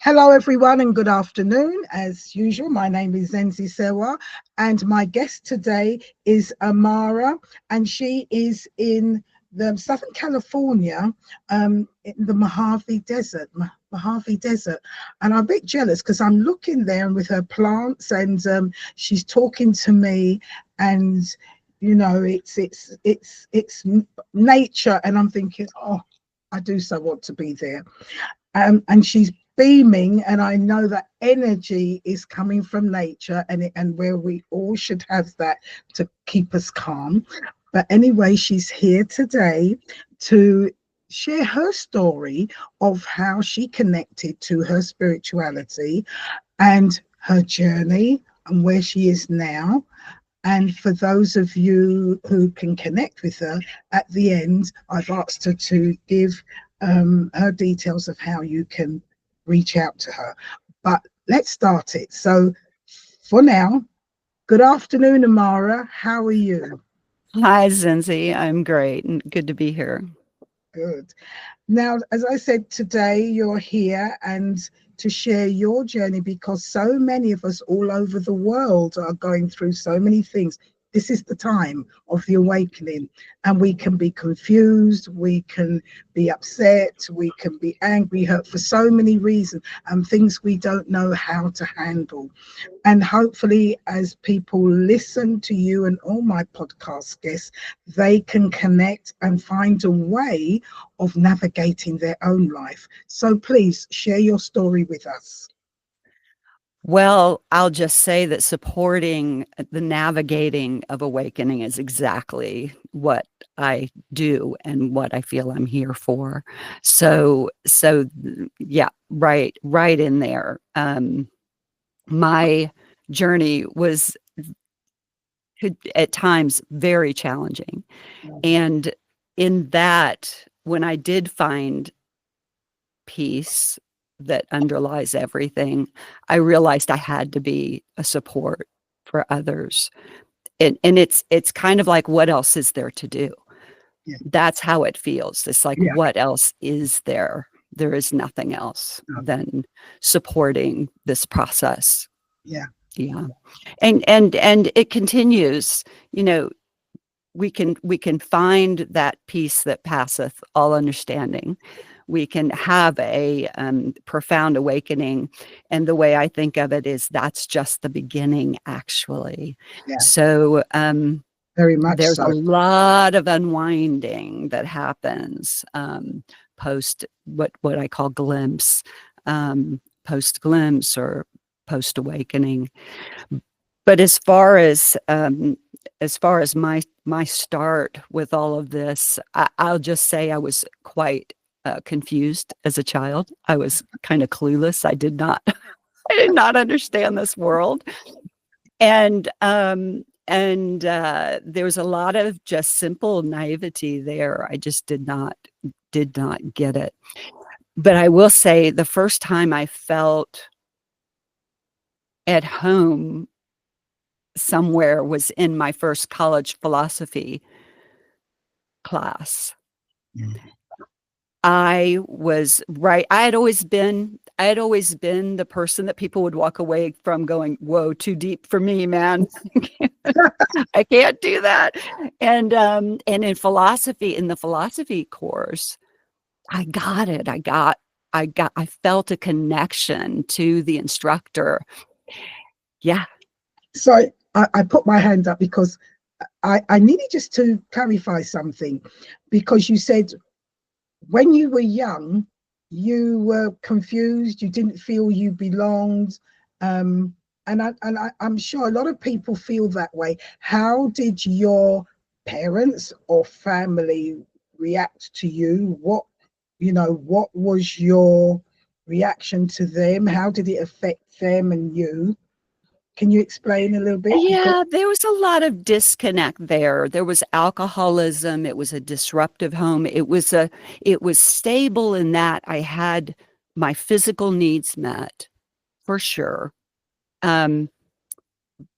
Hello, everyone, and good afternoon. As usual, my name is Zenzi Sewa, and my guest today is Amara, and she is in the Southern California, in the Mojave Desert. And I'm a bit jealous because I'm looking there with her plants, and she's talking to me, and it's nature, and I'm thinking, oh, I do so want to be there. And she's beaming, and I know that energy is coming from nature, and where we all should have that to keep us calm. But anyway, she's here today to share her story of how she connected to her spirituality and her journey and where she is now. And for those of you who can connect with her, at the end, I've asked her to give her details of how you can reach out to her. But let's start it. So for now, good afternoon, Amara. How are you? Hi, Zinzi. I'm great and good to be here. Good. Now, as I said, today you're here and to share your journey because so many of us all over the world are going through so many things. This is the time of the awakening, and we can be confused, we can be upset, we can be angry, hurt for so many reasons, and things we don't know how to handle. And hopefully, as people listen to you and all my podcast guests, they can connect and find a way of navigating their own life. So please share your story with us. Well, I'll just say that supporting the navigating of awakening is exactly what I do and what I feel I'm here for. So yeah, right in there. My journey was at times very challenging. And in that, when I did find peace that underlies everything, I realized I had to be a support for others. And it's kind of like, what else is there to do? Yeah, That's how it feels. It's like, yeah, what else is there? There is nothing else than supporting this process. yeah, Yeah. And it continues, you know, we can find that peace that passeth all understanding. We can have a profound awakening, and the way I think of it is that's just the beginning, actually. yeah, So very much there's a so. lot of unwinding that happens post what I call glimpse, post glimpse or post awakening. But as far as my start with all of this, I'll just say I was quite confused as a child. I was kind of clueless. I did not I did not understand this world, and there was a lot of just simple naivety there. I just did not get it. But I will say the first time I felt at home somewhere was in my first college philosophy class. Mm. I was right. I had always been the person that people would walk away from going, "Whoa, too deep for me, man. I can't do that." And in the philosophy course, I got it. I felt a connection to the instructor. Yeah. So I put my hand up because I needed just to clarify something, because you said when you were young, you were confused, you didn't feel you belonged. I'm sure a lot of people feel that way. How did your parents or family react to you? What was your reaction to them? How did it affect them and you? Can you explain a little bit? Because Yeah, there was a lot of disconnect there. There was alcoholism. It was a disruptive home. It was stable in that I had my physical needs met for sure. Um,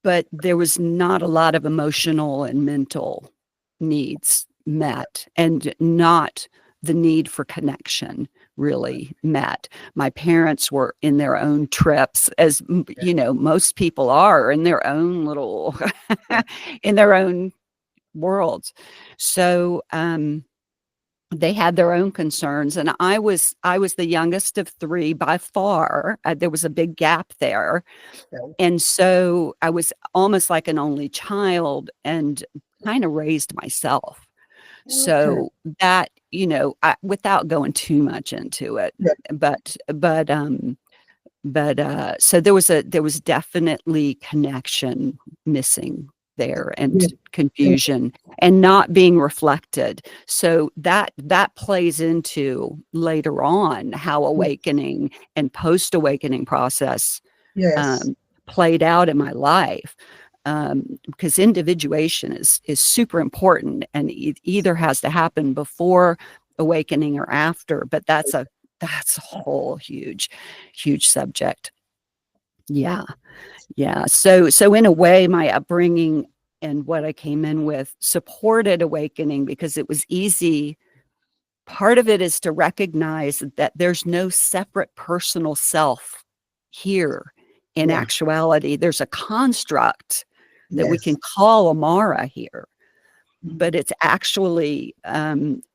but there was not a lot of emotional and mental needs met, and not the need for connection really met. My parents were in their own trips, as you know, most people are in their own little, in their own worlds. So, they had their own concerns, and I was the youngest of three by far. There was a big gap there, Okay. and so I was almost like an only child, and kind of raised myself. Okay. So that, without going too much into it, Yeah. but so there was definitely connection missing there, Yeah. and confusion, and not being reflected. So that plays into later on how Yeah. awakening and post awakening process Yes. um, played out in my life. Because individuation is super important, and either has to happen before awakening or after. But that's a whole huge subject. Yeah, yeah. So in a way, my upbringing and what I came in with supported awakening, because it was easy. Part of it is to recognize that there's no separate personal self here. In Yeah. actuality, there's a construct that we can Yes. call Amara here, Mm. but it's actually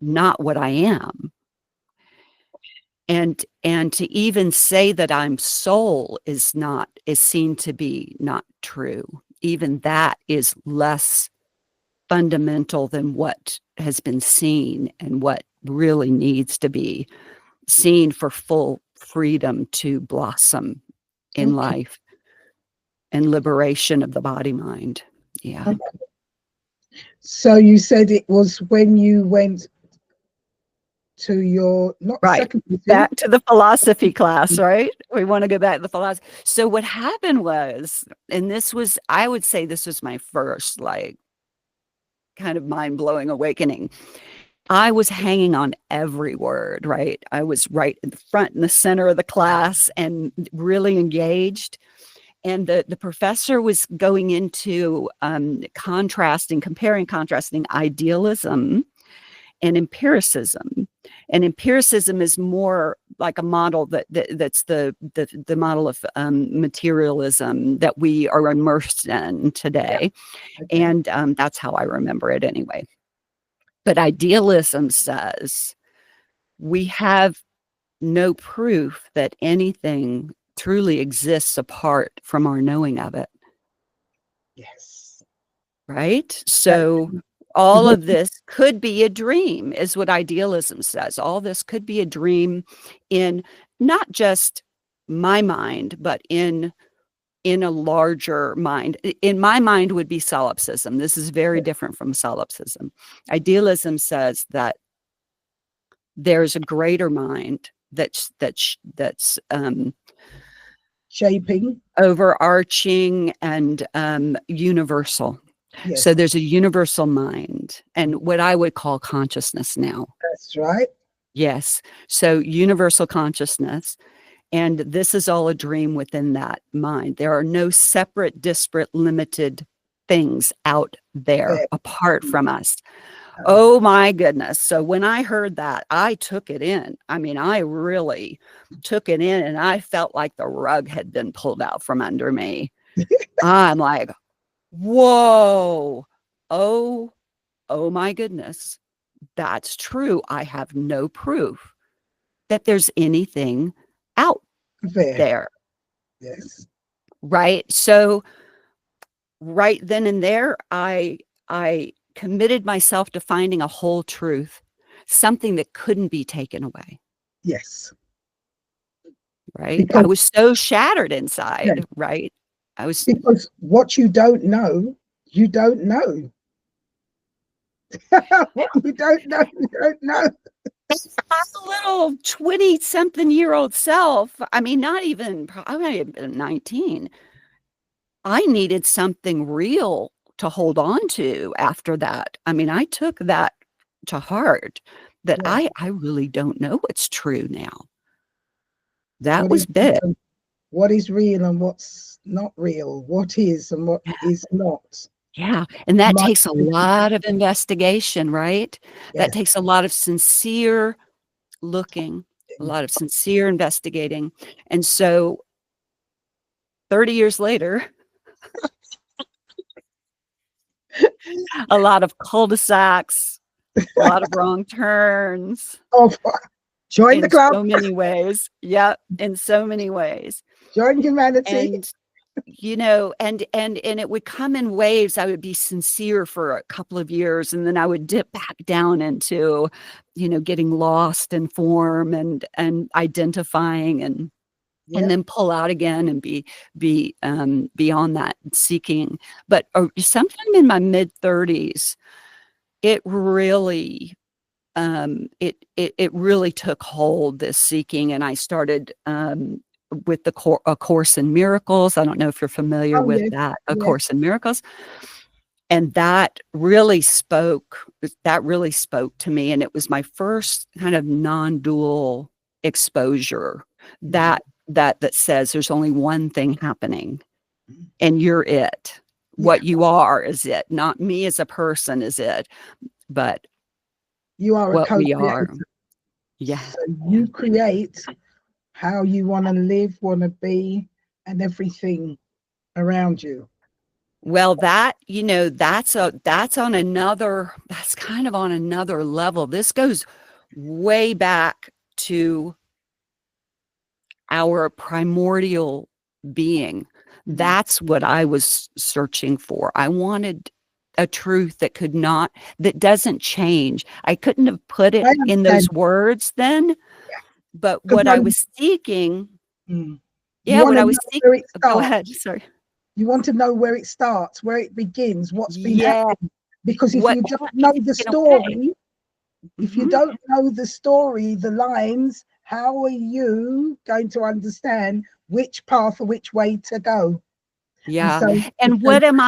not what I am. And to even say that I'm soul is seen to be not true. Even that is less fundamental than what has been seen, and what really needs to be seen for full freedom to blossom in Okay. life, and liberation of the body mind. Yeah. Okay. So you said it was when you went to your not Right. secondary school. Back to the philosophy class, right? We want to go back to the philosophy. So what happened was, and I would say this was my first, like, kind of mind-blowing awakening. I was hanging on every word, right? I was right in the front, in the center of the class, and really engaged. And the professor was going into contrasting idealism and empiricism. And empiricism is more like a model that's the model of materialism that we are immersed in Yeah. today. Okay. And that's how I remember it anyway. But idealism says we have no proof that anything truly exists apart from our knowing of it. Yes. Right? That So all what of this could be a dream, is what idealism says. All this could be a dream, in not just my mind, but in a larger mind. In my mind would be solipsism. This is very different from solipsism. Idealism says that there's a greater mind that's shaping. overarching and universal. So Yes. there's a universal mind, and what I would call consciousness now. That's right. Yes. So universal consciousness. And this is all a dream within that mind. There are no separate, disparate, limited things out there There. apart from us. Um, Oh my goodness. So when I heard that, I took it in. I mean, I really took it in, and I felt like the rug had been pulled out from under me. I'm like, whoa. Oh, oh my goodness. That's true. I have no proof that there's anything out there. there. Yes. Right. So right then and there, I committed myself to finding a whole truth, something that couldn't be taken away. Yes. Right. I Because was so shattered yeah, inside. Right. I was because what you don't know. What you don't know. my little 20 something year old self. I mean, not even, I might have been 19. I needed something real to hold on to after that. I mean, I took that to heart, that Yeah. I really don't know what's true now. That What is was big. what is real and what's not real? What is and what is not? Yeah. And that Much takes a lot of investigation, right? That yes. takes a lot of sincere looking. a lot of sincere investigating. And so 30 years later, a lot of cul-de-sacs, a lot of wrong turns Oh, join the in club, so many ways. Yep, in so many ways. join humanity. And you know, and it would come in waves. I would be sincere for a couple of years, and then I would dip back down into, you know, getting lost in form and identifying and Yeah. then pull out again and be beyond that seeking. But sometime in my mid-30s, it really it really took hold, this seeking, and I started with A Course in Miracles. I don't know if you're familiar Oh, with yes. that, A Yes. Course in Miracles. And that really spoke to me, and it was my first kind of non-dual exposure Mhm. that says there's only one thing happening, and you're it. Yeah. What you are is it, not me as a person is it, but You are a what we co-creator. are. Yeah. So Yeah. you create how you want to live, want to be, and everything around you. Well, that, you know, that's kind of on another level. This goes way back to our primordial being. Mhm. That's what I was searching for. I wanted a truth that doesn't change. I couldn't have put I it in those understand. words then, but Because what I was seeking, you yeah, want what to I know was seeking, where it go starts. ahead. Sorry. You want to know where it starts, where it begins, what's been Yeah. happening. Because if What you don't kept me know the taken away. story, if you Mhm. don't know the story, the lines, how are you going to understand which path or which way to go? And Yeah. so, And so what am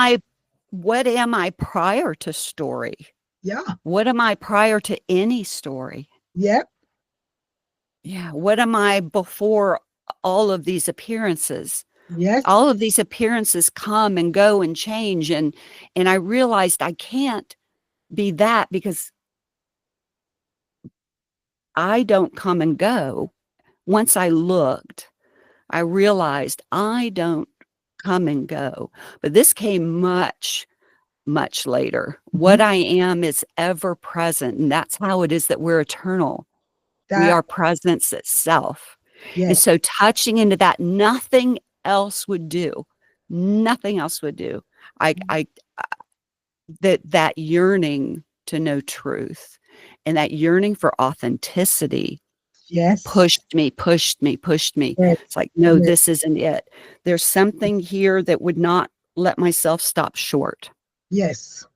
I prior to story? yeah, What am I prior to any story? yeah, Yeah. What am I before all of these appearances? yes, All of these appearances come and go and change. And I realized I can't be that because I don't come and go. Once I looked, I realized I don't come and go. But this came much, much later. mhm, What I am is ever present. And that's how it is that we're eternal. We that, are presence itself. And yes, so touching into that, nothing else would do. Nothing else would do. I that yearning to know truth and that yearning for authenticity yes, pushed me. yes, It's like, no, yes, this isn't it. There's something here that would not let myself stop short. yes.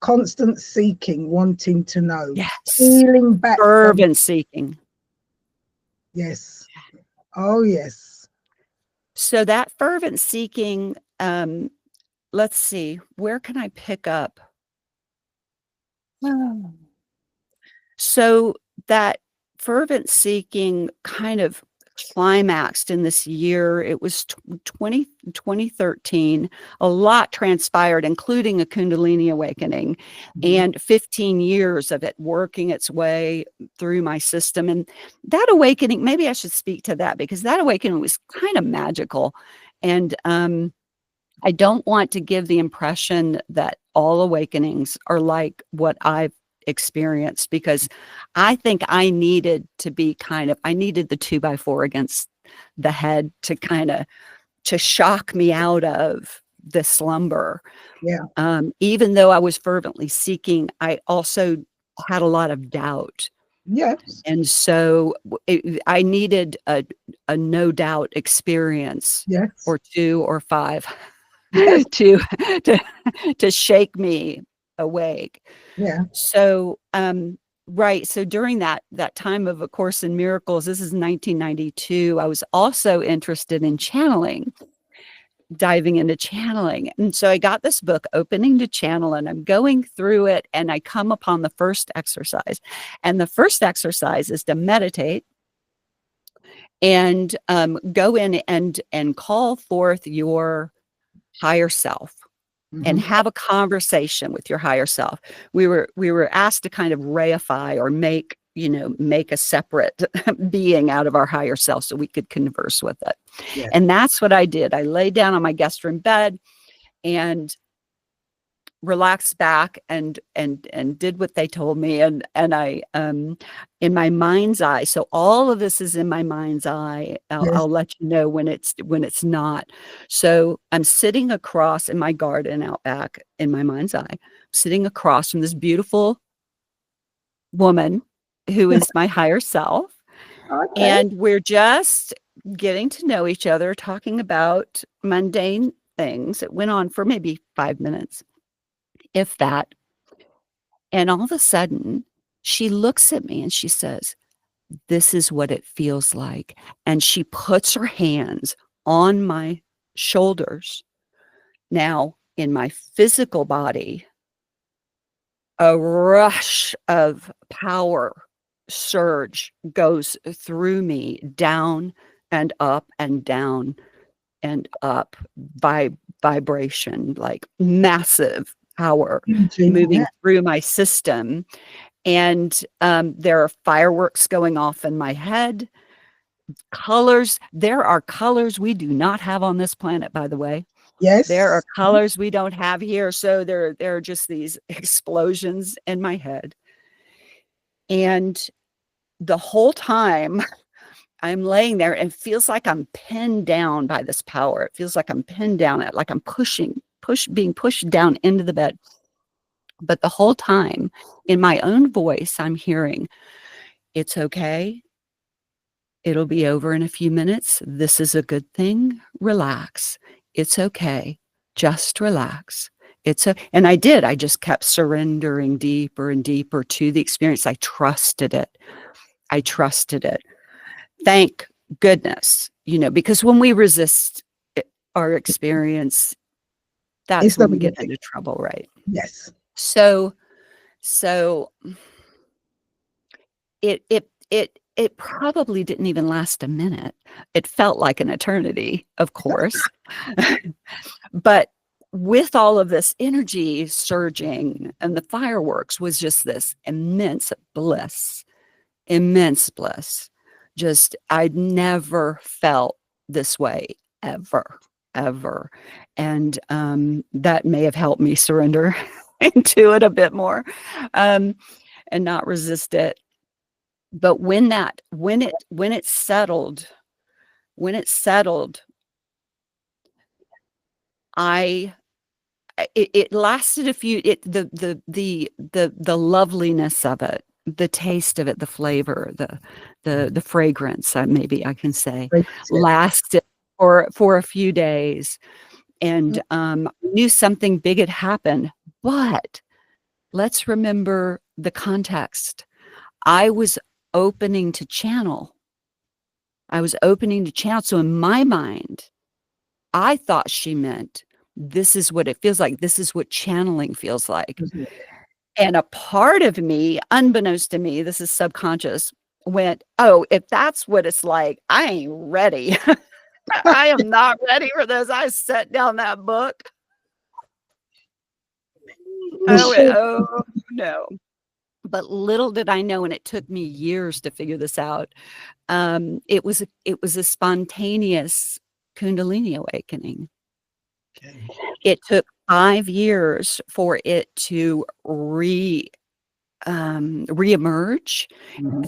Constant seeking, wanting to know, Yes. peeling back from, Fervent seeking. yes, oh, yes, So that fervent seeking, let's see, where can I pick up? So that fervent seeking kind of climaxed in this year. It was 2013. A lot transpired, including a Kundalini awakening mhm, and 15 years of it working its way through my system. And that awakening, maybe I should speak to that because that awakening was kind of magical. And I don't want to give the impression that all awakenings are like what I've experienced because I think I needed I needed the 2x4 against the head to shock me out of the slumber. yeah, Even though I was fervently seeking, I also had a lot of doubt. yes, And so I needed a no doubt experience yes, or two or five yes, to to to shake me awake. yeah, So, right. So during that time of A Course in Miracles, this is 1992. I was also interested in channeling, diving into channeling, and so I got this book, Opening to Channel, and I'm going through it, and I come upon the first exercise, and the first exercise is to meditate and go in and call forth your higher self and mhm, have a conversation with your higher self. We were asked to kind of reify or make make a separate being out of our higher self so we could converse with it. Yes. And that's what I did. I lay down on my guest room bed and relaxed back and did what they told me. And I in my mind's eye. So all of this is in my mind's eye. Yes. I'll let you know when it's not. So I'm sitting across in my garden out back in my mind's eye, sitting across from this beautiful woman who is my higher self. Okay. And we're just getting to know each other, talking about mundane things. It went on for maybe 5 minutes, if that. And all of a sudden, she looks at me and she says, "This is what it feels like." And she puts her hands on my shoulders. Now, in my physical body, a rush of power surge goes through me, down and up and down and up, vibration, like massive power Imaging, moving yeah. through my system. And there are fireworks going off in my head. Colors. There are colors we do not have on this planet, by the way. There are Yes. colors we don't have here. So there are just these explosions in my head. And the whole time I'm laying there and it feels like I'm pinned down by this power. It feels like I'm pinned down, like I'm being pushed down into the bed. But the whole time in my own voice, I'm hearing, "It's okay. It'll be over in a few minutes. This is a good thing. Relax. It's okay. Just relax." And I did. I just kept surrendering deeper and deeper to the experience. I trusted it. I trusted it. Thank goodness, because when we resist our experience, that's It's when we something. get into trouble, right? Yes. So it probably didn't even last a minute. It felt like an eternity, of course. But with all of this energy surging and the fireworks was just this immense bliss. Just, I'd never felt this way ever, ever. And that may have helped me surrender into it a bit more, and not resist it. But when it settled, I it lasted a few the loveliness of it, the taste of it, the flavor, the fragrance, maybe I can say, lasted for a few days. And knew something big had happened. But let's remember the context. I was opening to channel. So in my mind, I thought she meant, this is what it feels like. This is what channeling feels like. And a part of me, unbeknownst to me, this is subconscious, went, "Oh, if that's what it's like, I ain't ready." I am not ready for this. I set down that book. I went, "Oh, no." But little did I know, and it took me years to figure this out. It was a spontaneous Kundalini awakening. Okay. It took 5 years for it to reemerge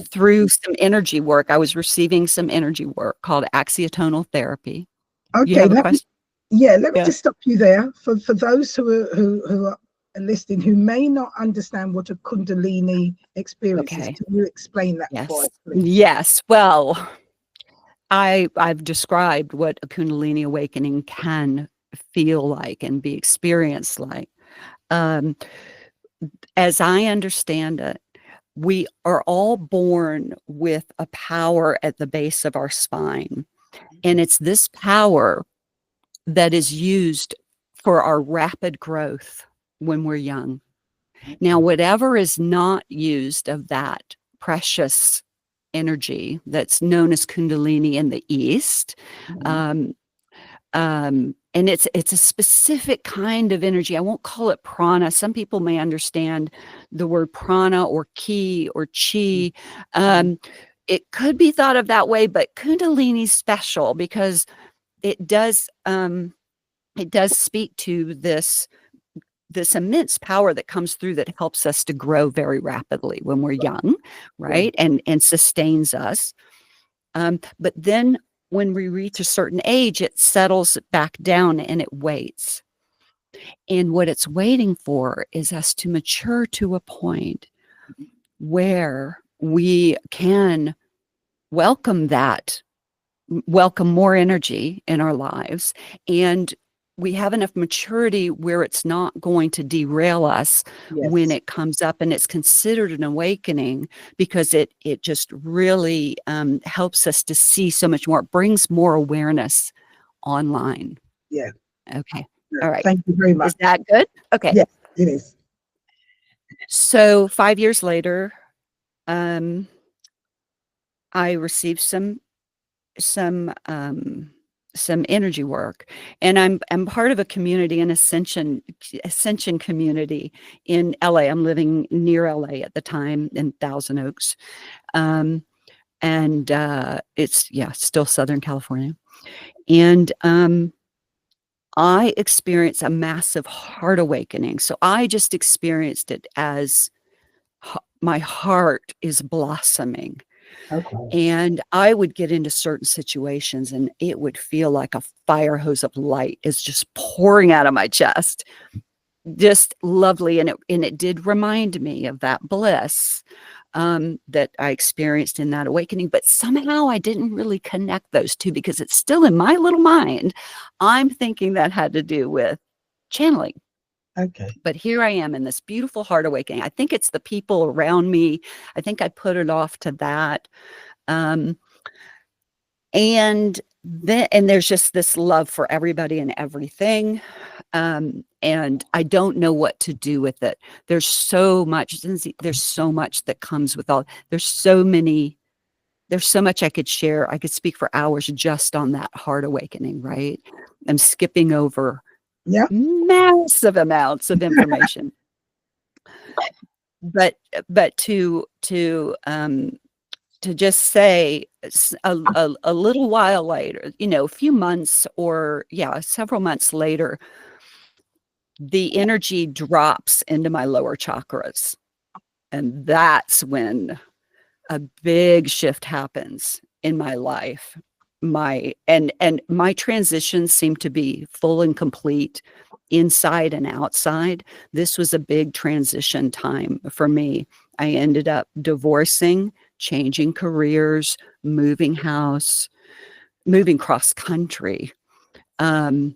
through some energy work. I was receiving some energy work called axiotonal therapy. You Okay, have a question? let me Yeah. just stop you there. For those who are listening who may not understand what a Kundalini experience is, Okay. can you explain that for Yes. us, please? Yes. Well, I've described what a Kundalini awakening can feel like and be experienced like. As I understand it, we are all born with a power at the base of our spine. And it's this power that is used for our rapid growth when we're young. Now, whatever is not used of that precious energy that's known as Kundalini in the East, and it's a specific kind of energy. I won't call it prana. Some people may understand the word prana or ki or chi. Mhm. It could be thought of that way, but Kundalini's special because it does speak to this immense power that comes through that helps us to grow very rapidly when we're young, Yeah. right? And sustains us. But then when we reach a certain age, it settles back down and it waits. And what it's waiting for is us to mature to a point where we can welcome that, welcome more energy in our lives, and we have enough maturity where it's not going to derail us when Yes. it comes up, and it's considered an awakening because it just really helps us to see so much more. It brings more awareness online. Yeah. Okay. Yeah. All right. Thank you very Is much. that good? Okay. Yes, it is. So 5 years later, um, I received some um some energy work, and I'm part of a community, an ascension community in LA. I'm living near LA at the time in Thousand Oaks. um and it's, yeah, still Southern California. And I experienced a massive heart awakening. So I just experienced it as my heart is blossoming. Okay. And I would get into certain situations and it would feel like a fire hose of light is just pouring out of my chest. Just lovely. And it did remind me of that bliss that I experienced in that awakening. But somehow I didn't really connect those two because it's still in my little mind. I'm thinking that had to do with channeling. Okay. But here I am in this beautiful heart awakening. I think it's the people around me. I think I put it off to that. Um, and there's just this love for everybody and everything. And I don't know what to do with it. There's so much, there's so much that comes with all, there's so much I could share. I could speak for hours just on that heart awakening, right? I'm skipping over Yeah. massive amounts of information. But to just say a little while later, a few months, or yeah, several months later, the energy drops into my lower chakras. And that's when a big shift happens in my life. And my transitions seem to be full and complete inside and outside. This was a big transition time for me. I ended up divorcing, changing careers, moving house, moving cross country, um,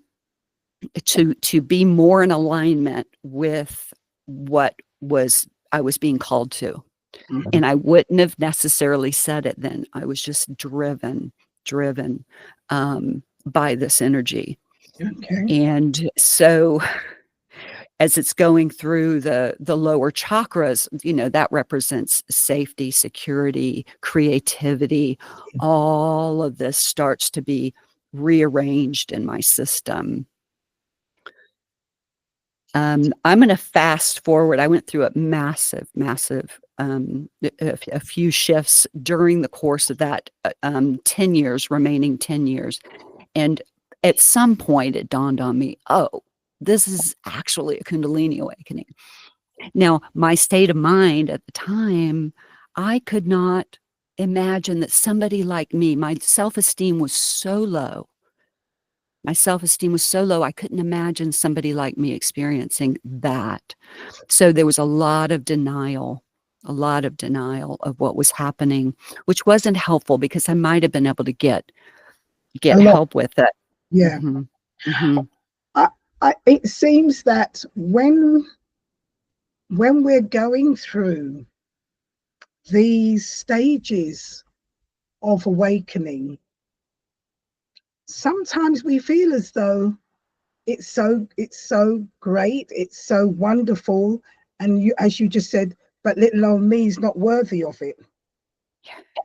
to be more in alignment with what was I was being called to. Mhm. And I wouldn't have necessarily said it then. I was just driven by this energy. Okay. And so as it's going through the lower chakras, that represents safety, security, creativity. All of this starts to be rearranged in my system. I'm going to fast forward. I went through a massive, a few shifts during the course of that 10 years, remaining 10 years. And at some point, it dawned on me, oh, this is actually a Kundalini awakening. Now, my state of mind at the time, I could not imagine that somebody like me, my self-esteem was so low. My self-esteem was so low, I couldn't imagine somebody like me experiencing that. So there was a lot of denial of what was happening, which wasn't helpful because I might have been able to get A lot. help with it. Yeah. Mhm. Mhm. I, it seems that when we're going through these stages of awakening, sometimes we feel as though it's so great, it's so wonderful, and you, as you just said, but little old me is not worthy of it. Yeah.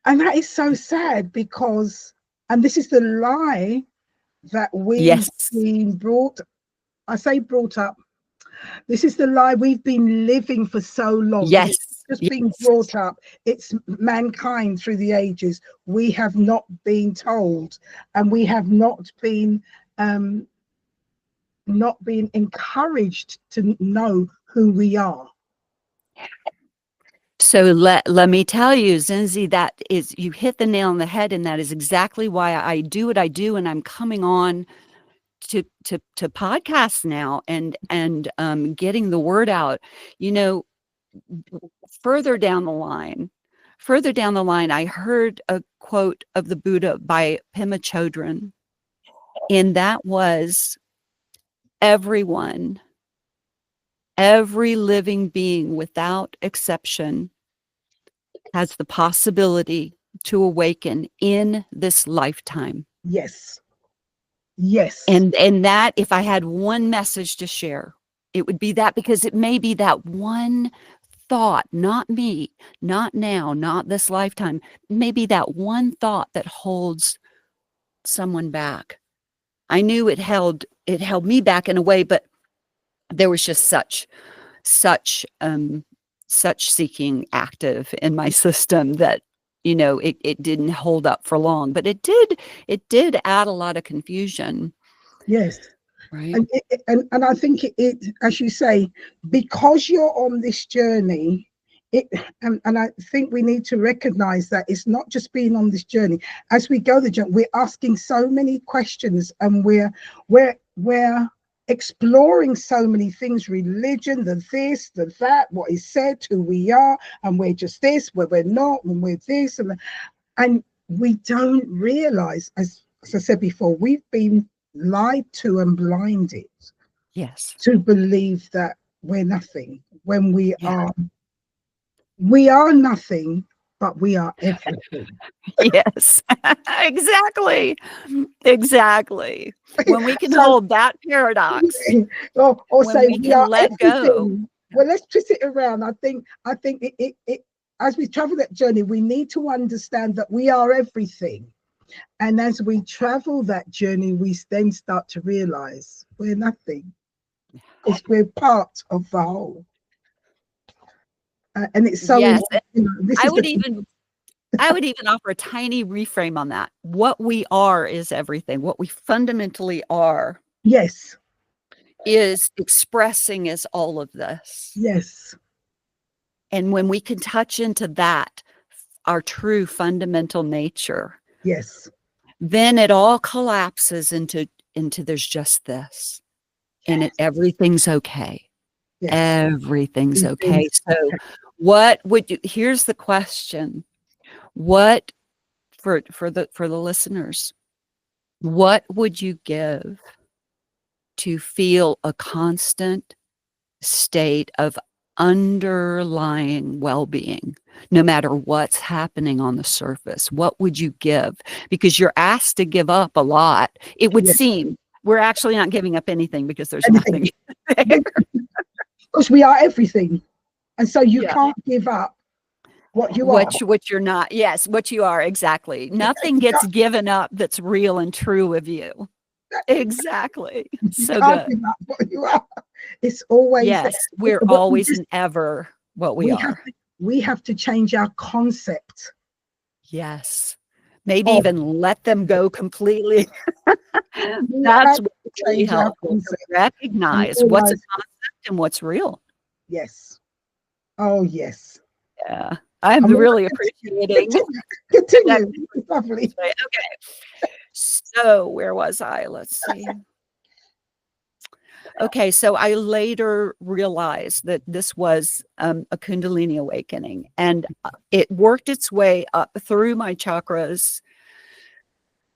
And that is so sad because, and this is the lie that we've Yes. been brought, I say brought up, this is the lie we've been living for so long. And Yes. it's just Yes. being brought up. It's mankind through the ages. We have not been told, and we have um, not been encouraged to know who we are. So let me tell you, Zinzi, that is, you hit the nail on the head, and that is exactly why I do what I do, and I'm coming on to podcasts now and getting the word out. You know, further down the line, I heard a quote of the Buddha by Pema Chodron, and that was, everyone, every living being without exception has the possibility to awaken in this lifetime. Yes. Yes. And that, if I had one message to share, it would be that, because it may be that one thought, not me, not now, not this lifetime, maybe that one thought that holds someone back. I knew it held me back in a way, but there was just such seeking active in my system that, you know, it didn't hold up for long, but it did add a lot of confusion. Yes. Right. And I think it, as you say, because you're on this journey, it and I think we need to recognize that it's not just being on this journey. As we go the journey, we're asking so many questions, and we're exploring so many things: religion, the this, the that, what is said, who we are, and we're just this, where we're not, when we're this, and we don't realize, as I said before, we've been lied to and blinded Yes. to believe that we're nothing, when Yeah. we are nothing, but we are everything. Yes. Exactly. When we can So, hold that paradox, or when say we we can are let go. everything. Well, let's twist it around. I think it as we travel that journey, we need to understand that we are everything. And as we travel that journey, we then start to realize we're nothing, because we're part of the whole. And it's so Yes. important. You know, this I is would the even I would even offer a tiny reframe on that. What we are is everything. What we fundamentally are yes, is expressing as all of this. yes, And when we can touch into that, our true fundamental nature, yes, then it all collapses into there's just this. And everything's okay. yes. Everything's These okay. things. So what would you, here's the question. What, for the listeners, what would you give to feel a constant state of underlying well-being, no matter what's happening on the surface? What would you give? Because you're asked to give up a lot. It would Yes, seem we're actually not giving up anything, because there's anything. nothing there. Because we are everything. And so you Yeah. can't give up what you are. What you're not. Yes, what you are, exactly. Nothing You gets can't, given up that's real and true of you. Exactly. you So can't good. give up what you are. It's always there. Yes, we're But always and ever what we are. we have to change our concept Yes. Maybe of, even let them go completely. we That's have to what's really change our helpful, to concept and recognize what's a realize, concept and what's real. yes. Oh, yes. Yeah. I'm And we're really going to appreciating continue. connecting It's lovely. today. Okay. So where was I? Let's see. Okay, so I later realized that this was a Kundalini awakening, and it worked its way up through my chakras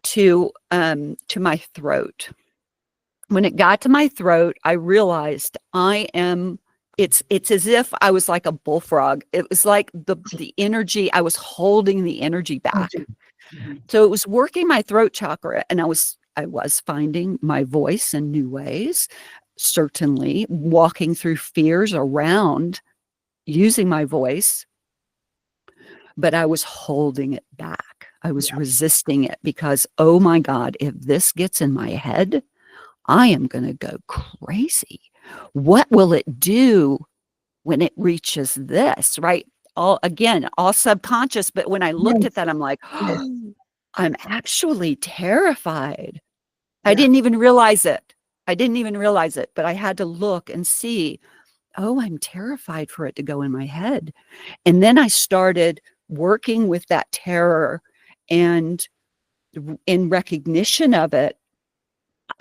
to my throat. When it got to my throat, I realized it's as if I was like a bullfrog. It was like the energy, I was holding the energy back. So it was working my throat chakra, and I was finding my voice in new ways, certainly walking through fears around using my voice, but I was holding it back. I was Yeah. resisting it because, oh my God, if this gets in my head, I am going to go crazy. What will it do when it reaches this, right? All subconscious. But when I looked at Yes. that, I'm like, Yes. oh, I'm actually terrified. I Yeah. didn't even realize it. I didn't even realize it, but I had to look and see, oh, I'm terrified for it to go in my head. And then I started working with that terror. And in recognition of it,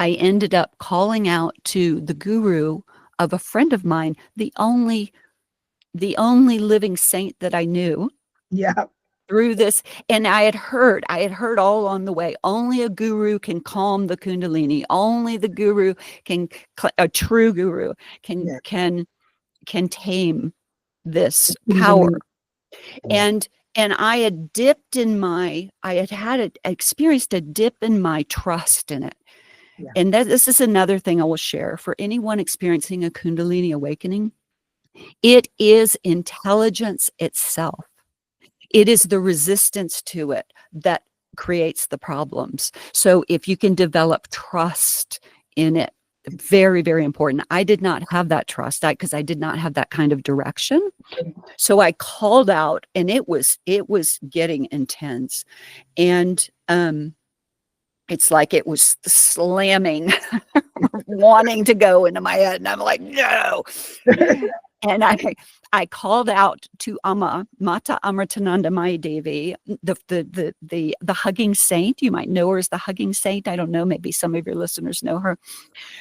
I ended up calling out to the guru of a friend of mine, the only living saint that I knew Yeah. through this. And I had heard all along the way, only a guru can calm the kundalini, only the guru can, a true guru can Yeah. can tame this power. Kundalini. And I had dipped in experienced a dip in my trust in it. Yeah. And this is another thing I will share for anyone experiencing a kundalini awakening. It is intelligence itself. It is the resistance to it that creates the problems. So if you can develop trust in it, very, very important. I did not have that trust because I did not have that kind of direction. So I called out, and it was getting intense. And it's like it was slamming, wanting to go into my head. And I'm like, no. And I called out to Mata Amritananda Maya Devi, the hugging saint. You might know her as the hugging saint. I don't know. Maybe some of your listeners know her.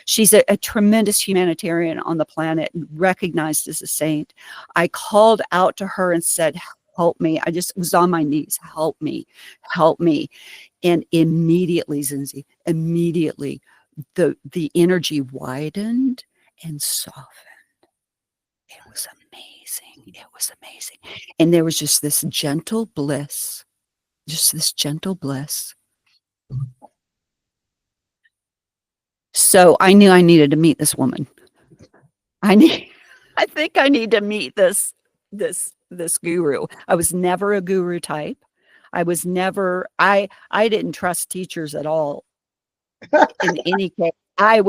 She's a tremendous humanitarian on the planet, recognized as a saint. I called out to her and said, help me. I just was on my knees. Help me. Help me. And immediately, Zinzi, immediately the energy widened and softened. It was amazing. It was amazing. And there was just this gentle bliss, just this gentle bliss. So I knew I needed to meet this woman. I think I need to meet this guru. I was never a guru type. I didn't trust teachers at all in any case. I'm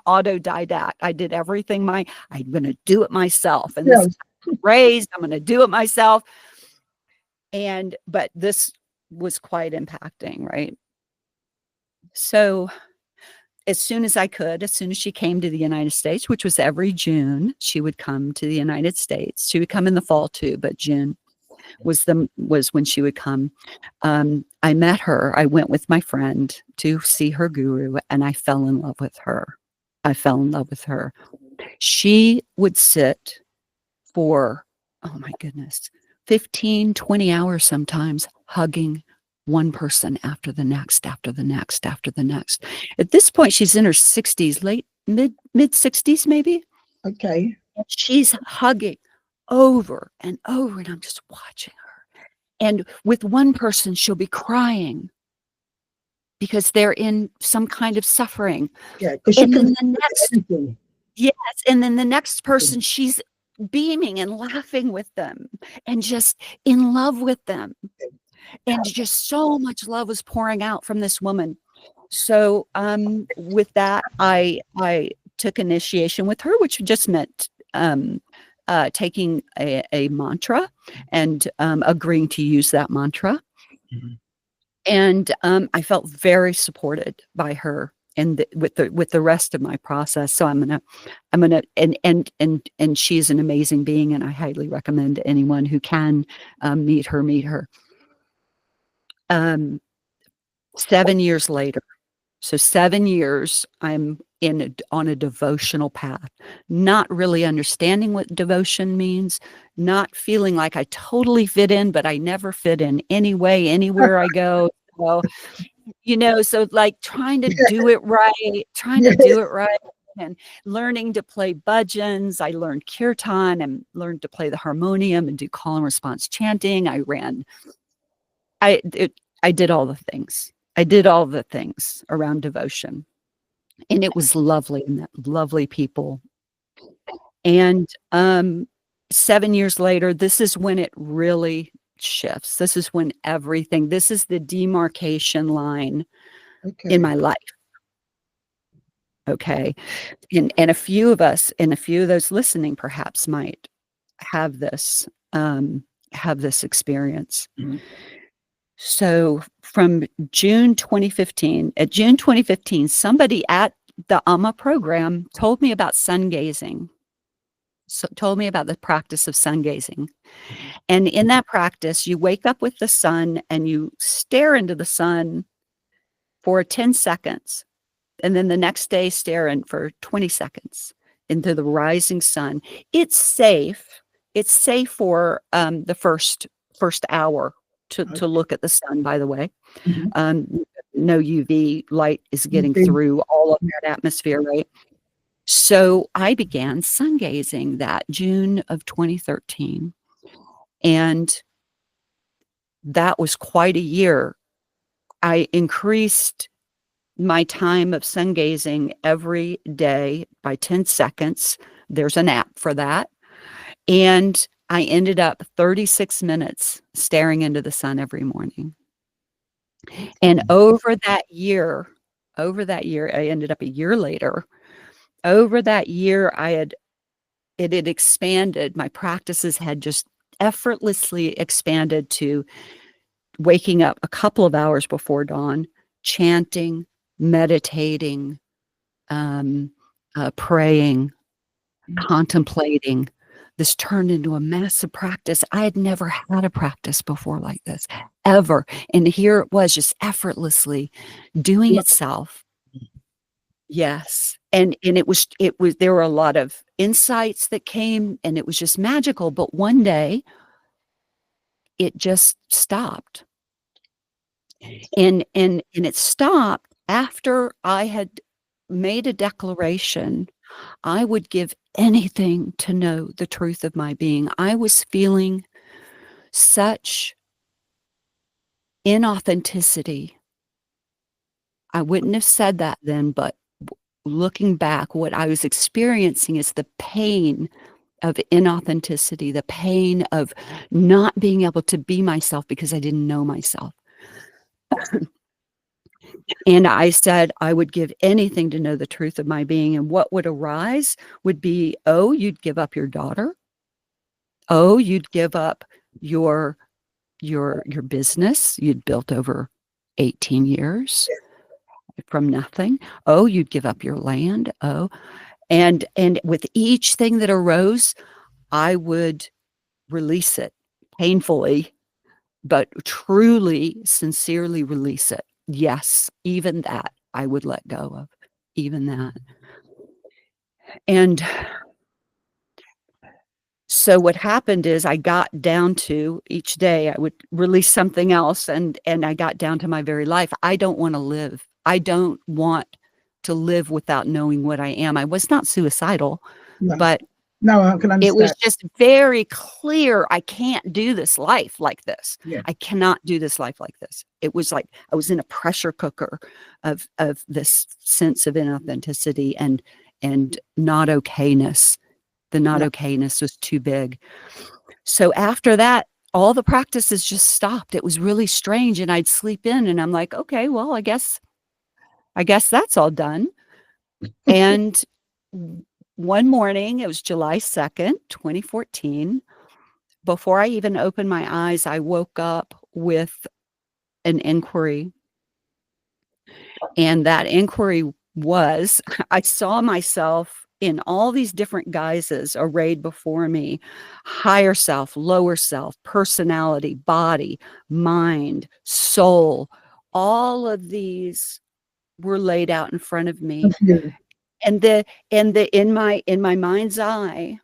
autodidact. I did everything I'm going to do it myself. And this Yes. raised, I'm going to do it myself. But this was quite impacting, right? So as soon as she came to the United States, which was every June, she would come to the United States. She would come in the fall too, but June was when she would come. I met her. I went with my friend to see her guru, and I fell in love with her. She would sit for, oh my goodness, 15, 20 hours sometimes, hugging one person after the next, after the next, after the next. At this point, she's in her 60s, mid 60s, maybe. Okay. She's hugging over and over, and I'm just watching her. And with one person, she'll be crying because they're in some kind of suffering. Yeah, because she And can then the next, anything. yes, and then the next person, she's beaming and laughing with them and just in love with them. And just so much love was pouring out from this woman. So with that, I took initiation with her, which just meant taking a mantra and agreeing to use that mantra. Mhm. And I felt very supported by her and with the rest of my process. So I'm gonna and she's an amazing being, and I highly recommend anyone who can meet her. 7 years later. So 7 years, I'm on a devotional path, not really understanding what devotion means, not feeling like I totally fit in, but I never fit in anyway, anywhere I go. So, so like trying to do it right, and learning to play bhajans. I learned kirtan and learned to play the harmonium and do call and response chanting. I did all the things. I did all the things around devotion, and it was lovely, and that lovely people. And 7 years later, this is when it really shifts. This is when everything, this is the demarcation line in Okay. my life. Okay. And a few of us, and a few of those listening perhaps might have this experience. Mhm. So from June 2015, at June 2015, somebody at the AMA program told me about sun gazing. So told me about the practice of sun gazing. Mhm. And in that practice, you wake up with the sun and you stare into the sun for 10 seconds. And then the next day, stare in for 20 seconds into the rising sun. It's safe. It's safe for the first hour to Okay. look at the sun, by the way. Mhm. No UV light is getting Mhm. through all of Yeah. that atmosphere, right? So I began sun gazing that June of 2013. And that was quite a year. I increased my time of sun gazing every day by 10 seconds. There's an app for that. And I ended up 36 minutes staring into the sun every morning. And over that year, I ended up a year later. Over that year, it had expanded. My practices had just effortlessly expanded to waking up a couple of hours before dawn, chanting, meditating, praying, contemplating. This turned into a massive practice. I had never had a practice before like this, ever. And here it was, just effortlessly doing itself. Yes. And it was there were a lot of insights that came, and it was just magical. But one day it just stopped. And it stopped after I had made a declaration. I would give anything to know the truth of my being. I was feeling such inauthenticity. I wouldn't have said that then, but looking back, what I was experiencing is the pain of inauthenticity, the pain of not being able to be myself because I didn't know myself. And I said I would give anything to know the truth of my being. And what would arise would be, oh, you'd give up your daughter. Oh, you'd give up your your business you'd built over 18 years from nothing. Oh, you'd give up your land. Oh, and with each thing that arose, I would release it painfully, but truly, sincerely release it. Yes, even that I would let go of, even that. And so what happened is I got down to each day I would release something else, and I got down to my very life. I don't want to live. I don't want to live without knowing what I am. I was not suicidal, No. but No, I can it was understand. just very clear I can't do this life like this. Yeah. I cannot do this life like this. It was like I was in a pressure cooker of this sense of inauthenticity and not okayness. The not Yeah. okayness was too big. So after that, all the practices just stopped. It was really strange. And I'd sleep in and I'm like, okay, well, I guess that's all done. And one morning, it was July 2nd, 2014. Before I even opened my eyes, I woke up with an inquiry. And that inquiry was I saw myself in all these different guises arrayed before me: higher self, lower self, personality, body, mind, soul. All of these were laid out in front of me. Of you. And the in my mind's eye,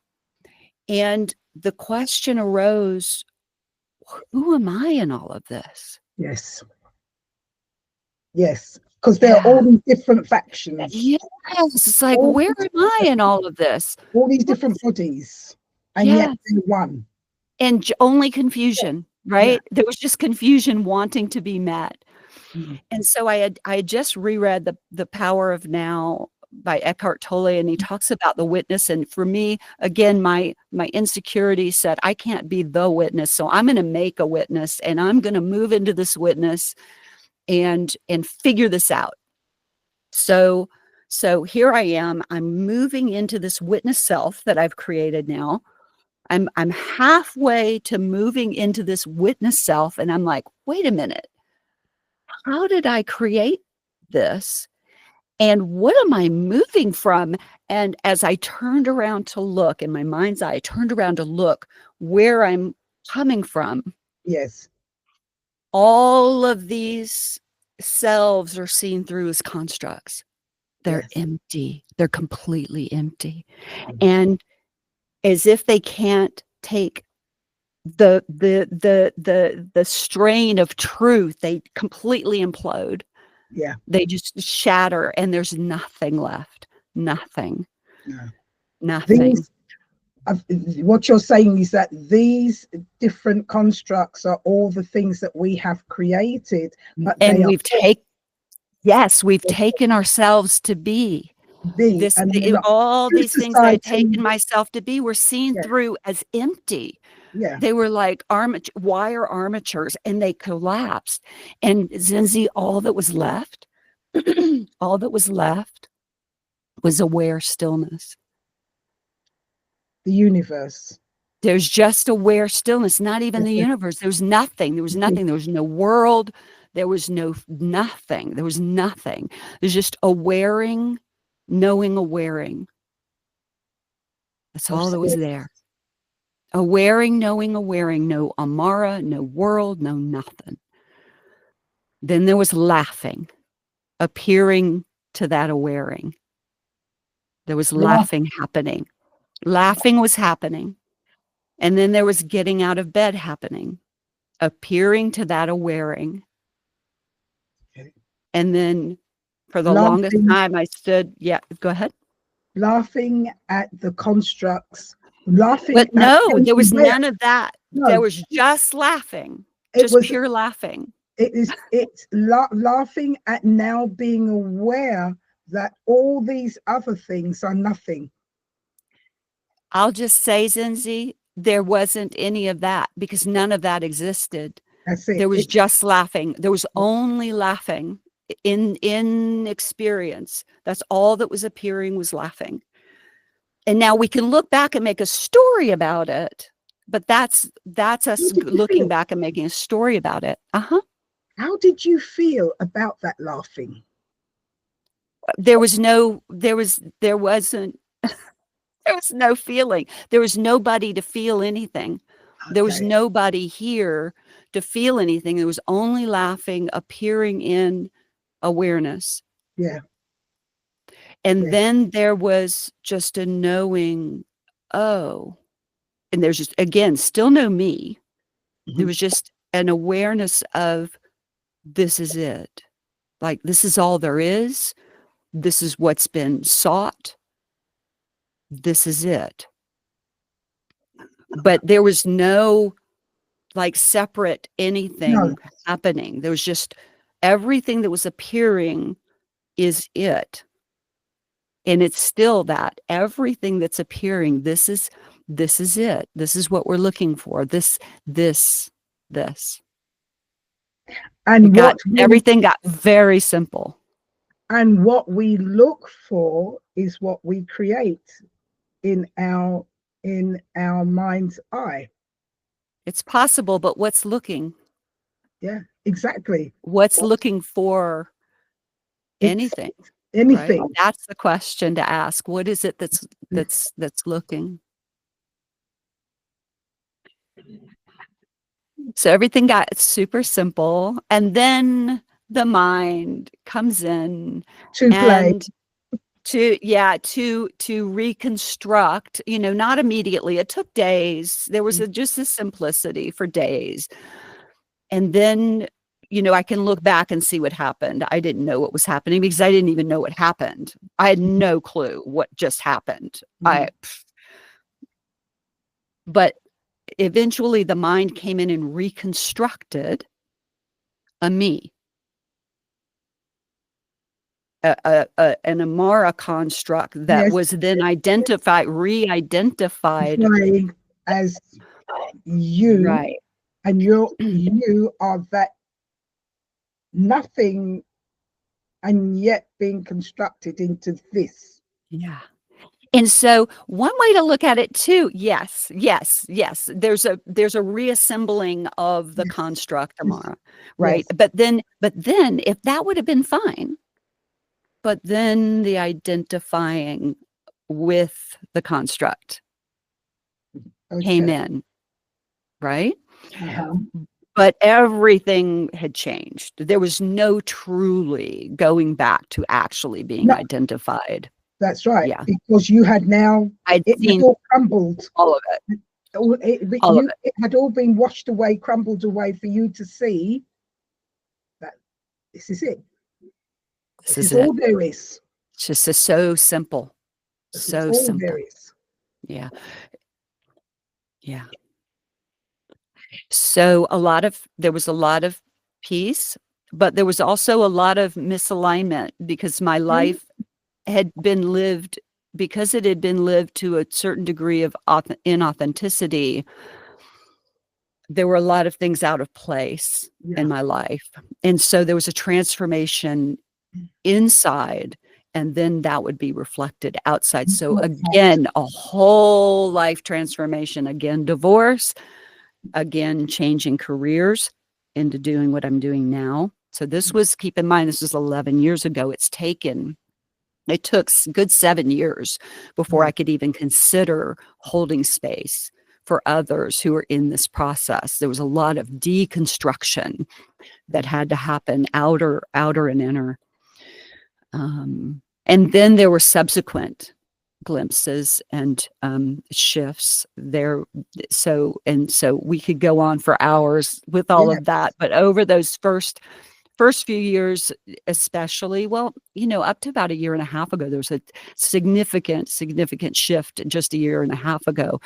and the question arose, who am I in all of this? Yes. Yes. Because there are Yeah. all these different factions, Yes. It's like, all where these am I in all of this? all these What different is bodies, and yet Yes. they're one. And only confusion, Yeah. right? There was just confusion wanting to be met. Mm. And so I had just reread the Power of Now by Eckhart Tolle, and he talks about the witness. And for me, again, my insecurity said, I can't be the witness, so I'm going to make a witness, and I'm going to move into this witness and figure this out. So here I am. I'm moving into this witness self that I've created now. I'm halfway to moving into this witness self, and I'm like, wait a minute, how did I create this? And what am I moving from? And as I turned around to look, in my mind's eye, I turned around to look where I'm coming from. Yes. All of these selves are seen through as constructs. They're empty. They're completely empty. And as if they can't take the strain of truth, they completely implode. Yeah. They just shatter, and there's nothing left. Nothing. No. Nothing. What you're saying is that these different constructs are all the things that we have created, but and we've taken ourselves to be. All these things I had taken myself to be were seen through as empty. Yeah. They were like wire armatures, and they collapsed. And Zinzi, all that was left was aware stillness. The universe. There's just aware stillness, not even the universe. There was nothing. There was nothing. There was no world. There was nothing. There was nothing. There's just awaring, knowing, awaring. That's all that was there. Awaring, knowing, awaring. No Amara, no world, no nothing. Then there was laughing, appearing to that awaring. There was laughing happening. Laughing was happening. And then there was getting out of bed happening, appearing to that awaring. Okay. And then for the longest time I stood, go ahead. Laughing at the constructs, laughing. But no, there was none of that. No. There was just laughing, pure laughing. It's laughing at now being aware that all these other things are nothing. I'll just say, Zinzi, there wasn't any of that, because none of that existed. That's it. There was just laughing. There was only laughing in experience. That's all that was appearing, was laughing. And now we can look back and make a story about it, but that's us looking back and making a story about it. How did you feel about that laughing? There wasn't there was no feeling. There was nobody to feel anything. Okay. There was nobody here to feel anything. There was only laughing, appearing in awareness. Yeah. And then there was just a knowing, and there's just, again, still no me. Mm-hmm. There was just an awareness of, this is it. Like, this is all there is. This is what's been sought. This is it. But there was no like separate anything happening. There was just everything that was appearing is it. And it's still that everything that's appearing, this is it. This is what we're looking for. This. And everything got very simple. And what we look for is what we create in our mind's eye. It's possible, but what's looking? Yeah, exactly. What's looking for anything? Anything. Right? That's the question to ask. What is it that's looking? So everything got super simple, and then the mind comes in to play. To reconstruct, not immediately. It took days. There was just a simplicity for days. And then, I can look back and see what happened. I didn't know what was happening because I didn't even know what happened. I had no clue what just happened. But eventually the mind came in and reconstructed a me. an Amara construct that Yes. was then re-identified Portraying as you, right. and you are that nothing, and yet being constructed into this. Yeah. And so one way to look at it too, yes, yes, yes. There's a reassembling of the Yes, construct, yes, Amara, right? yes. But then if that would have been fine, but then the identifying with the construct came Okay. in, right? Uh-huh. But everything had changed. There was no truly going back to actually being No, identified. that's right. Yeah. Because you had now, I'd it had seen all crumbled. all of it, all of it. It had all been washed away, crumbled away for you to see that this is it. This This is is it. all there is. It's just so simple. This is So all there simple. is. Yeah. Yeah. So there was a lot of peace, but there was also a lot of misalignment because my Mhm. life had been lived because it had been lived to a certain degree of inauthenticity. There were a lot of things out of place Yeah. in my life. And so there was a transformation inside, and then that would be reflected outside. So again, a whole life transformation, again, divorce, again, changing careers into doing what I'm doing now. So this was, keep in mind, this was 11 years ago. It took good 7 years before Yeah. I could even consider holding space for others who were in this process. There was a lot of deconstruction that had to happen, outer and inner. And then there were subsequent glimpses and shifts there. So we could go on for hours with all Yeah. of that. But over those first few years, especially, well, up to about a year and a half ago, there was a significant shift just a year and a half ago.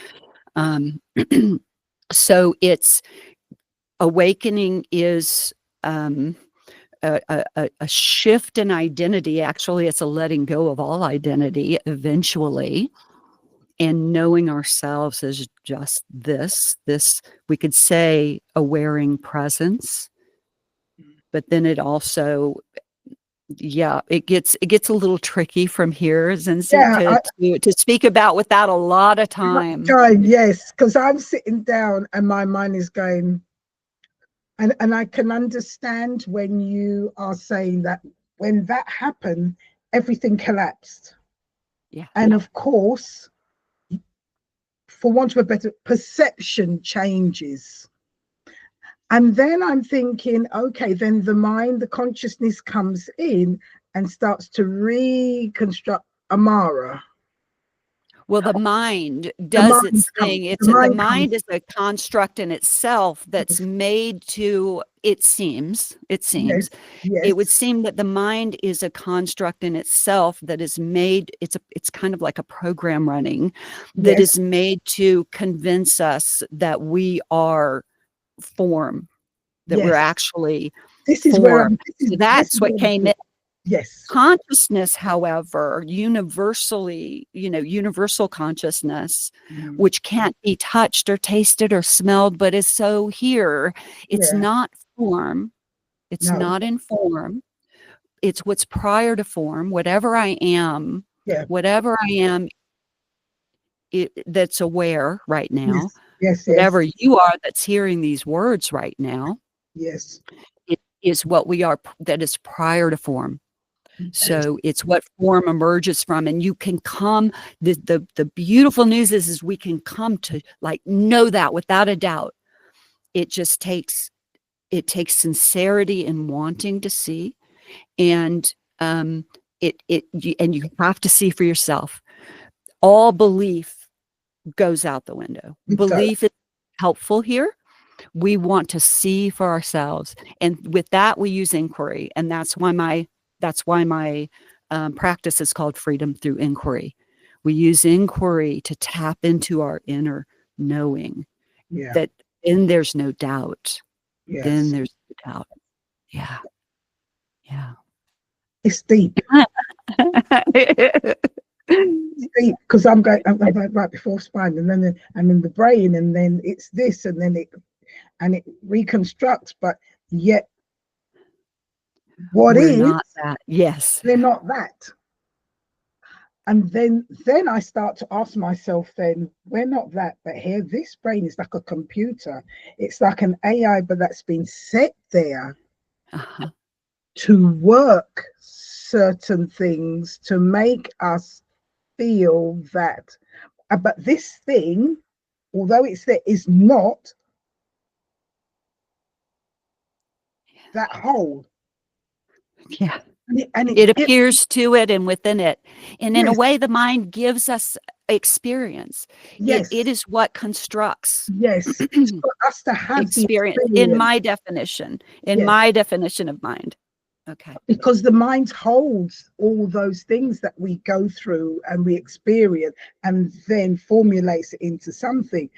So it's awakening is a shift in identity. Actually, it's a letting go of all identity eventually, and knowing ourselves as just this, we could say a wearing presence, but then it also, yeah, it gets a little tricky from here, Zinzi, Yeah. to speak about without a lot of time. Time, yes, because I'm sitting down and my mind is going, and I can understand when you are saying that when that happened, everything collapsed. Yeah. And of course, for want of a better, perception changes. And then I'm thinking, okay, then the mind, the consciousness comes in and starts to reconstruct Amara. Well, the mind The does mind its comes, thing. the The mind mind comes, is a construct in itself that's yes, made to, it seems, yes, it would yes, seem that the mind is a construct in itself that is made, it's kind of like a program running that yes, is made to convince us that we are form, that we're yes. actually This is where form. I'm, So this that's is what where I'm came in. going. Yes, Consciousness, however, universally, universal consciousness, mm, which can't be touched or tasted or smelled, but is so here, it's yeah, not form, it's no, not in form, it's what's prior to form. yeah, Whatever I am, that's aware right now, yes, yes, whatever yes, you are that's hearing these words right now, yes, it is what we are that is prior to form. yes, So it's what form emerges from, and you can come. The beautiful news is we can come to like know that without a doubt. It just takes sincerity in wanting to see, and and you have to see for yourself. All belief goes out the window. it does. Belief is helpful here. We want to see for ourselves, and with that we use inquiry, and that's why my practice is called freedom through inquiry. We use inquiry to tap into our inner knowing, Yeah, that then there's no doubt. Then yes. there's no doubt. Yeah. Yeah. It's deep. Because I'm going right before spine, and then I'm in the brain, and then it's this, and then it reconstructs, but yet what We're is, not that. Yes. they're not that. And then I start to ask myself, then we're not that, but here this brain is like a computer. It's like an AI, but that's been set there Uh-huh. to work certain things to make us feel that. But this thing, although it's there, is not that whole. Yeah. And It it gives, appears to it and within it. And in a yes, way, the mind gives us experience. It yes, is what constructs yes. It's for us to have the experience experience. in Yes, my definition of mind. Okay. because the mind holds all those things that we go through and we experience and then formulates it into something.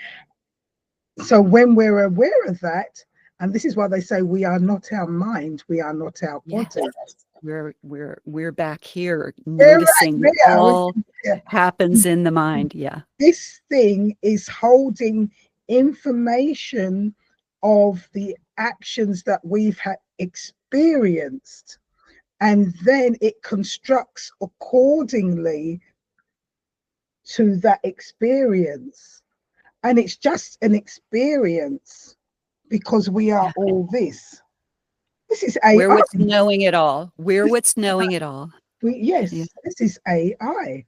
So when we're aware of that, and this is why they say we are not our mind, we are not our Yes. body. We're back here We're right noticing there. all Yeah. happens in the mind. Yeah. This thing is holding information of the actions that we've had experienced, and then it constructs accordingly to that experience. And it's just an experience because we are Yeah. all this. This is We're AI. what's knowing it all. We're what's knowing it all. Yeah. Yes, this is AI.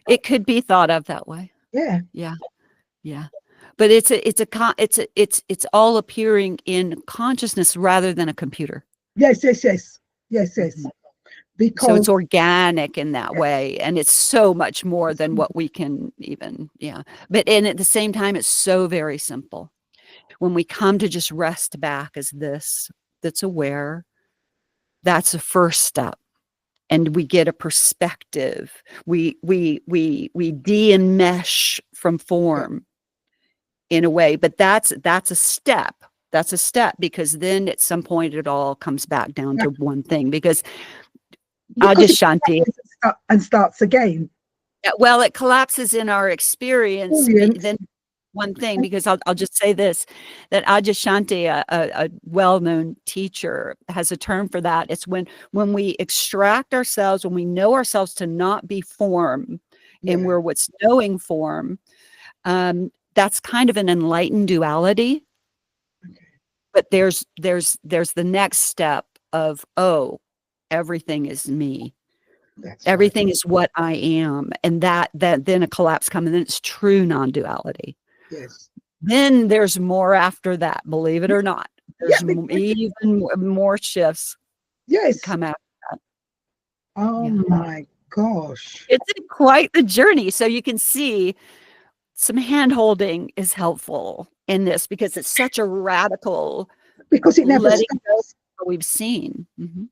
It could be thought of that way. Yeah. Yeah. Yeah. But it's all appearing in consciousness rather than a computer. Yes, yes, yes. Yes, yes. Mhm. So Because it's organic in that way, and it's so much more than what we can even, yeah. But and at the same time, it's so very simple. When we come to just rest back as this that's aware, that's the first step. And we get a perspective. We de-enmesh from form in a way, but that's a step. That's a step because then at some point it all comes back down to one thing because because it Shanti. and starts again. Well, it collapses in our experience. Brilliant. Then one thing, because I'll just say this, that Shanti, a well-known teacher, has a term for that. It's when we extract ourselves, when we know ourselves to not be form, and Yeah. we're what's knowing form. That's kind of an enlightened duality. Okay. But there's the next step of, oh, everything is me. That's right. Everything is what I am. And that then a collapse comes, and then it's true non-duality. Yes. Then there's more after that, believe it or not. Yeah. There's even more shifts Yes. come after that. Oh Yeah. my gosh. It's quite the journey. So you can see some hand holding is helpful in this because it's such a radical Because it never letting go of stops. what we've seen.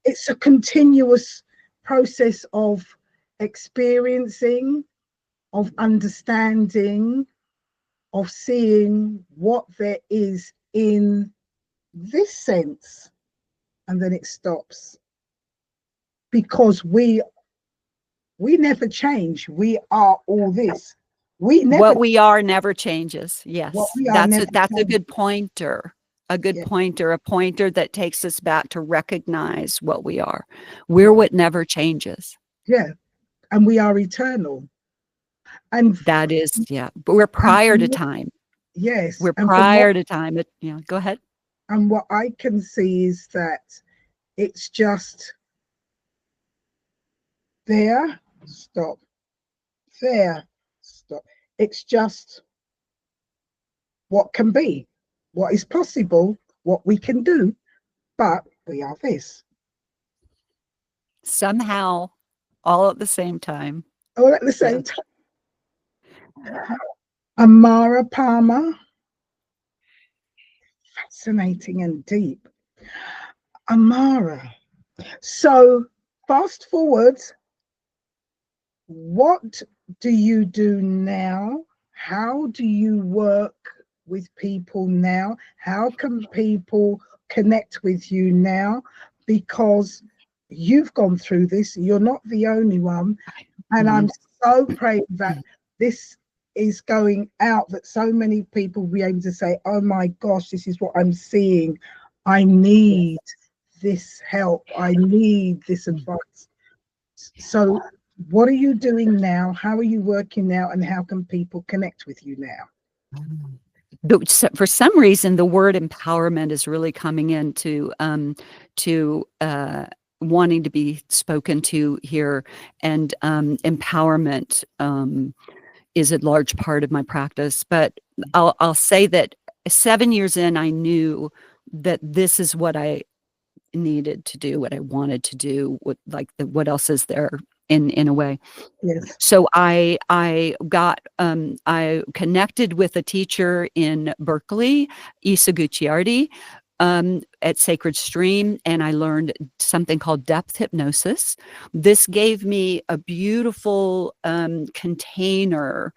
It's a continuous process of experiencing, of understanding, of seeing what there is in this sense, and then it stops because we never change. We are all this. We never, What we are never changes. what Yes. we are That's never a change. good pointer. A good Yeah, pointer, a pointer that takes us back to recognize what we are. We're right. what never changes. Yeah, and we are eternal. And, That is, yeah. But we're and prior to time. yes, We're prior to time. But yeah, go ahead. and what I can see is that it's just there, stop, there, stop. It's just what can be, what is possible, what we can do, but we are this. Somehow, all at the same time. All at the Yeah. same time. Amara Palmer, fascinating and deep. Amara. So fast forward, what do you do now? How do you work with people now? How can people connect with you now? Because you've gone through this. You're not the only one. And I'm so praying that this is going out, that so many people will be able to say, oh my gosh, this is what I'm seeing. I need this help. I need this advice. So what are you doing now? How are you working now? And how can people connect with you now? But for some reason, the word empowerment is really coming into wanting to be spoken to here, and empowerment is a large part of my practice. But I'll say that 7 years in, I knew that this is what I needed to do, what I wanted to do. What else is there in a way? Yes. So I connected with a teacher in Berkeley, Isa Gucciardi, at Sacred Stream, and I learned something called depth hypnosis. This gave me a beautiful container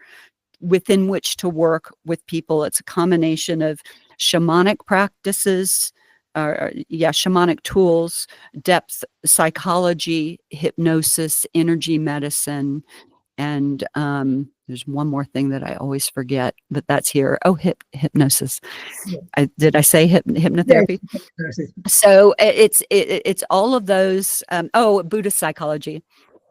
within which to work with people. It's a combination of shamanic practices, shamanic tools, depth psychology, hypnosis, energy medicine, and there's one more thing that I always forget, but that's here. Oh, hypnosis. Yeah. Did I say hypnotherapy? Yes. So it's all of those. Buddhist psychology.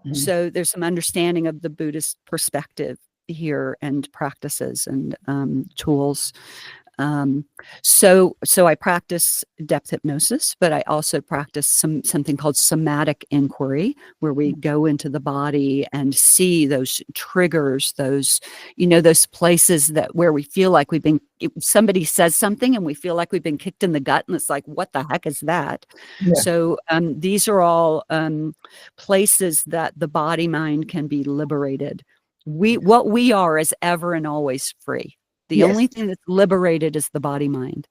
Mm-hmm. So there's some understanding of the Buddhist perspective here, and practices and tools. So I practice depth hypnosis, but I also practice something called somatic inquiry, where we go into the body and see those triggers, those places where we feel like somebody says something and we feel like we've been kicked in the gut, and it's like, what the heck is that? Yeah. So these are all places that the body mind can be liberated. What we are is ever and always free. The only thing that's liberated is the body mind,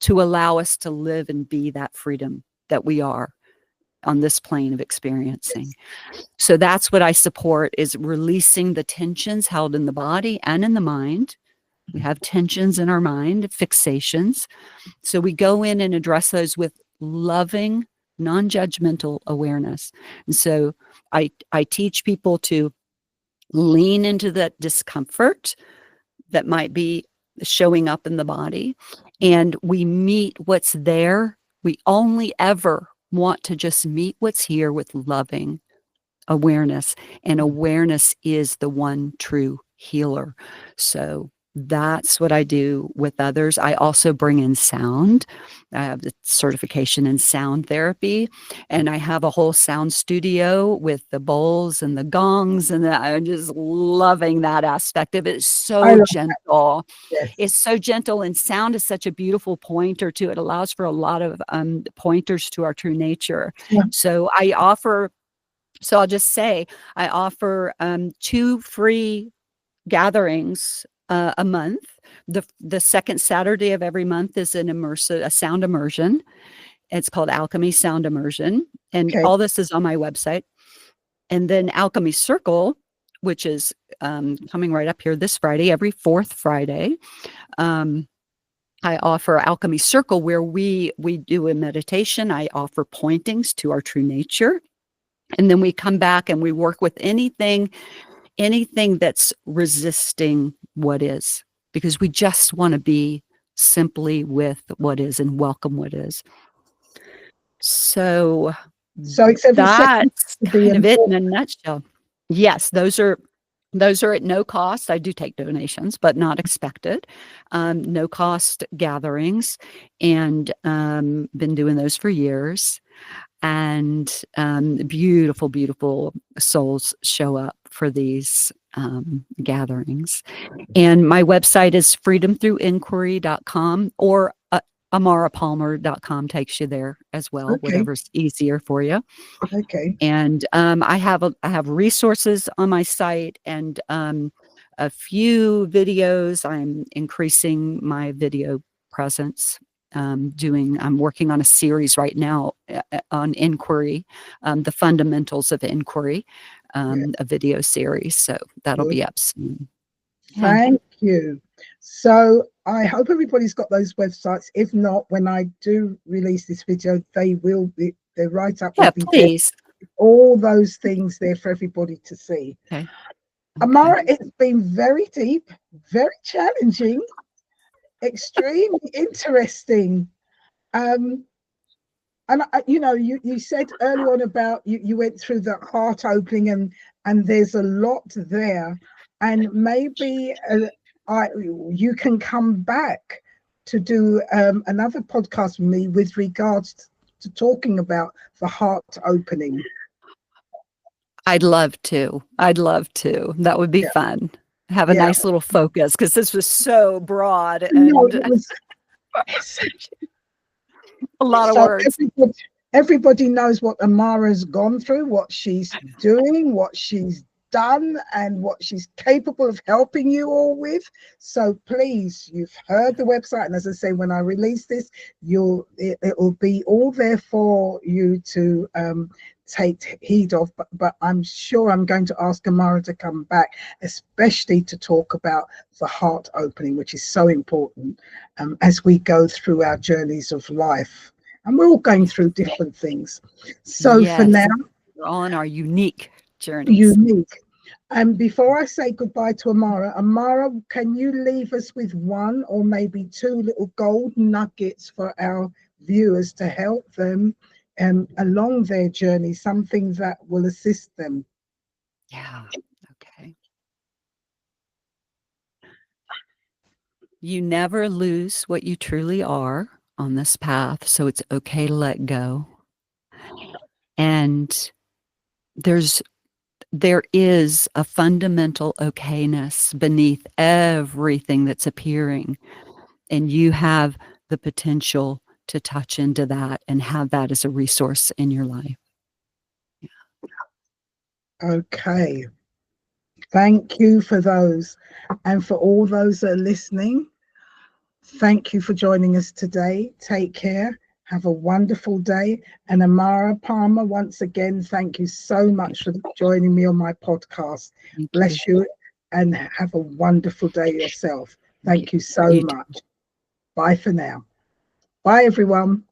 to allow us to live and be that freedom that we are on this plane of experiencing. So that's what I support, is releasing the tensions held in the body and in the mind. We have tensions in our mind, fixations. So we go in and address those with loving, non-judgmental awareness. And so I teach people to lean into that discomfort that might be showing up in the body, and we meet what's there. We only ever want to just meet what's here with loving awareness, and awareness is the one true healer. So that's what I do with others. I also bring in sound. I have the certification in sound therapy, and I have a whole sound studio with the bowls and the gongs, and I'm just loving that aspect of it. It's so gentle. Yes. It's so gentle, and sound is such a beautiful pointer too. It allows for a lot of pointers to our true nature. Yeah. So I'll just say I offer 2 free gatherings a month. The second Saturday of every month is a sound immersion. It's called Alchemy Sound Immersion, and all this is on my website. And then Alchemy Circle, which is coming right up here this Friday, every 4th Friday. I offer Alchemy Circle, where we do a meditation. I offer pointings to our true nature. And then we come back and we work with anything that's resisting what is, because we just want to be simply with what is and welcome what is. So that's kind of it in a nutshell. Yes, those are at no cost. I do take donations, but not expected. No cost gatherings, and been doing those for years. And beautiful, beautiful souls show up for these gatherings. And my website is freedomthroughinquiry.com, or amarapalmer.com takes you there as well, whatever's easier for you. Okay. And I have resources on my site, and a few videos. I'm increasing my video presence. I'm working on a series right now on inquiry, the fundamentals of inquiry, a video series. So that'll be up soon. Yeah. Thank you. So I hope everybody's got those websites. If not, when I do release this video, they will They're right up Yeah, with each other. please. All those things there for everybody to see. Okay. Amara, it's been very deep, very challenging, extremely interesting. And you said early on about you went through the heart opening, and there's a lot there, and maybe you can come back to do another podcast with me with regards to talking about the heart opening. I'd love to. I'd love to. That would be Yeah, fun. Have a yeah. nice little focus because this was so broad No, and it was a lot of so words. everybody knows what Amara's gone through, what she's doing, what she's done, and what she's capable of helping you all with. So please, you've heard the website, and as I say, when I release this, it will be all there for you to take heed of. But I'm sure I'm going to ask Amara to come back, especially to talk about the heart opening, which is so important as we go through our journeys of life. And we're all going through different things. So for Yes. now, We're all on our unique journeys. unique. And before I say goodbye to Amara, can you leave us with one or maybe two little gold nuggets for our viewers to help them along their journey, something that will assist them? Yeah. Okay. You never lose what you truly are on this path, so it's okay to let go. And there is a fundamental okayness beneath everything that's appearing, and you have the potential to touch into that and have that as a resource in your life. Okay. Thank you for those. And for all those that are listening, thank you for joining us today. Take care. Have a wonderful day. And Amara Palmer, once again, thank you so much for joining me on my podcast. Bless you and have a wonderful day yourself. Thank you so much. Bye for now. Bye, everyone.